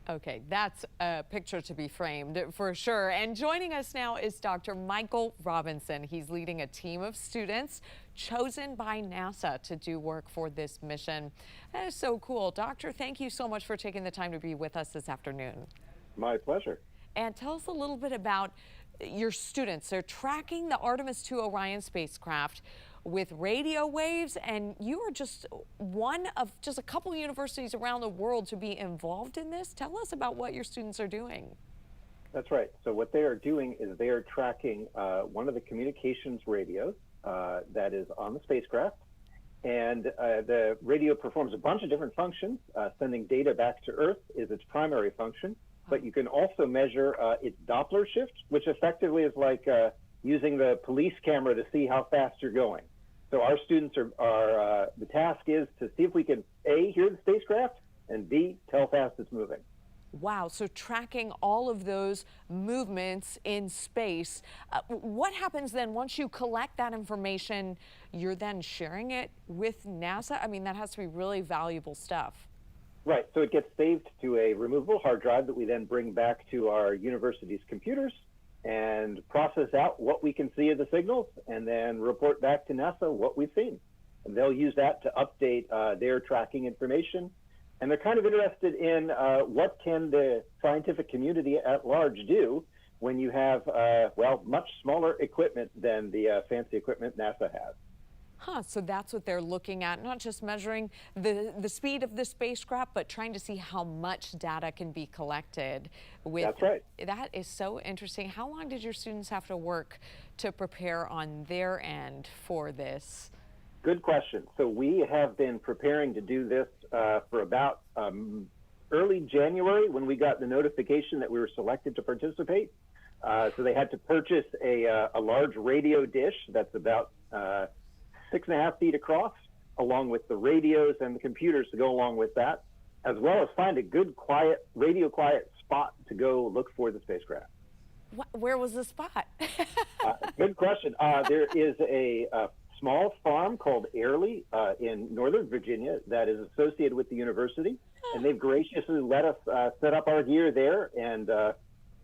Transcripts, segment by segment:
Okay, that's a picture to be framed for sure. And joining us now is Dr. Michael Robinson. He's leading a team of students chosen by NASA to do work for this mission. That is so cool. Doctor, thank you so much for taking the time to be with us this afternoon. My pleasure. And tell us a little bit about your students. They're tracking the Artemis 2 Orion spacecraft with radio waves, and you are just one of just a couple universities around the world to be involved in this. Tell us about what your students are doing. That's right. So what they are doing is they are tracking one of the communications radios that is on the spacecraft. And the radio performs a bunch of different functions. Sending data back to Earth is its primary function. But you can also measure its Doppler shift, which effectively is like using the police camera to see how fast you're going. So our students are the task is to see if we can A, hear the spacecraft, and B, tell how fast it's moving. Wow, so tracking all of those movements in space. What happens then once you collect that information? You're then sharing it with NASA? I mean, that has to be really valuable stuff. Right, so it gets saved to a removable hard drive that we then bring back to our university's computers and process out what we can see of the signals and then report back to NASA what we've seen. And they'll use that to update their tracking information. And they're kind of interested in what can the scientific community at large do when you have, well, much smaller equipment than the fancy equipment NASA has. Huh, so that's what they're looking at, not just measuring the speed of the spacecraft, but trying to see how much data can be collected. That's right. That is so interesting. How long did your students have to work to prepare on their end for this? Good question. So we have been preparing to do this for about early January when we got the notification that we were selected to participate. So they had to purchase a large radio dish that's about 6.5 feet across, along with the radios and the computers to go along with that, as well as find a good, quiet, radio quiet spot to go look for the spacecraft. Where was the spot? Good question. There is a small farm called Airlie in Northern Virginia that is associated with the university, and they've graciously let us set up our gear there. And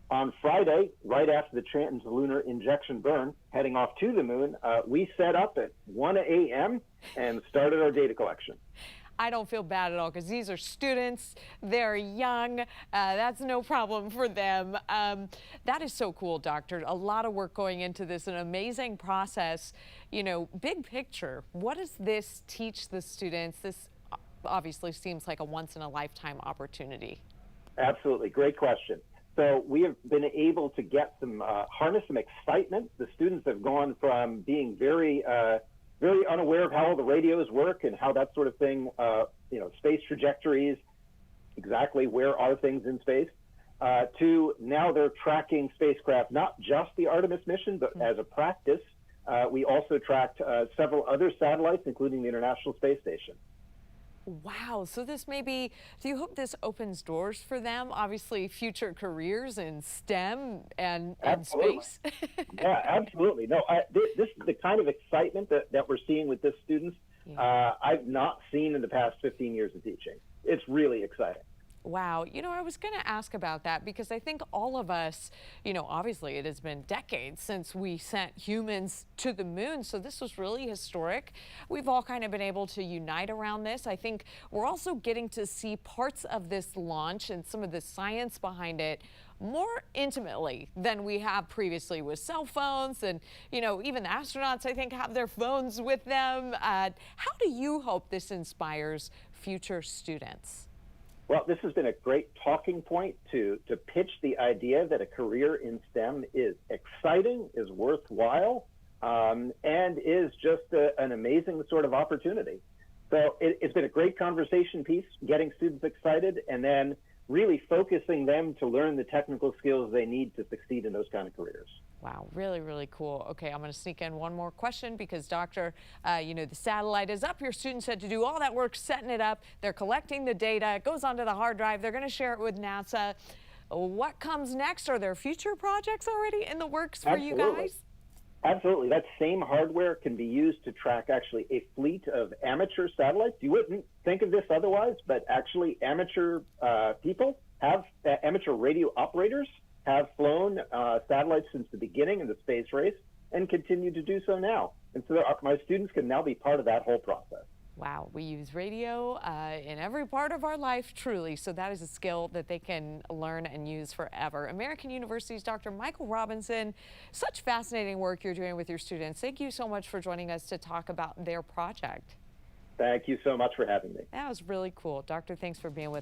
on Friday, right after the trans-lunar injection burn, heading off to the moon, we set up at 1 a.m. and started our data collection. I don't feel bad at all because these are students. They're young. That's no problem for them. That is so cool, Doctor. A lot of work going into this, an amazing process. You know, big picture, what does this teach the students? This obviously seems like a once-in-a-lifetime opportunity. Absolutely. Great question. So we have been able to get harness some excitement. The students have gone from being very unaware of how all the radios work and how that sort of thing, space trajectories, exactly where are things in space, to now they're tracking spacecraft, not just the Artemis mission, but as a practice, we also tracked several other satellites, including the International Space Station. Wow, so this do you hope this opens doors for them? Obviously, future careers in STEM and space? Yeah, absolutely. No, this is the kind of excitement that we're seeing with this students I've not seen in the past 15 years of teaching. It's really exciting. Wow. You know, I was going to ask about that because I think all of us, obviously it has been decades since we sent humans to the moon. So this was really historic. We've all kind of been able to unite around this. I think we're also getting to see parts of this launch and some of the science behind it more intimately than we have previously with cell phones. And, even the astronauts, I think, have their phones with them. How do you hope this inspires future students? Well, this has been a great talking point to pitch the idea that a career in STEM is exciting, is worthwhile, and is just an amazing sort of opportunity. So it's been a great conversation piece, getting students excited, and then really focusing them to learn the technical skills they need to succeed in those kind of careers. Wow, really, really cool. Okay, I'm going to sneak in one more question because, Doctor, the satellite is up. Your students had to do all that work setting it up. They're collecting the data. It goes onto the hard drive. They're going to share it with NASA. What comes next? Are there future projects already in the works for you guys? Absolutely. That same hardware can be used to track actually a fleet of amateur satellites. You wouldn't think of this otherwise, but actually amateur people have commercial radio operators have flown satellites since the beginning of the space race and continue to do so now. And so my students can now be part of that whole process. Wow, we use radio in every part of our life, truly. So that is a skill that they can learn and use forever. American University's Dr. Michael Robinson, such fascinating work you're doing with your students. Thank you so much for joining us to talk about their project. Thank you so much for having me. That was really cool. Doctor, thanks for being with us.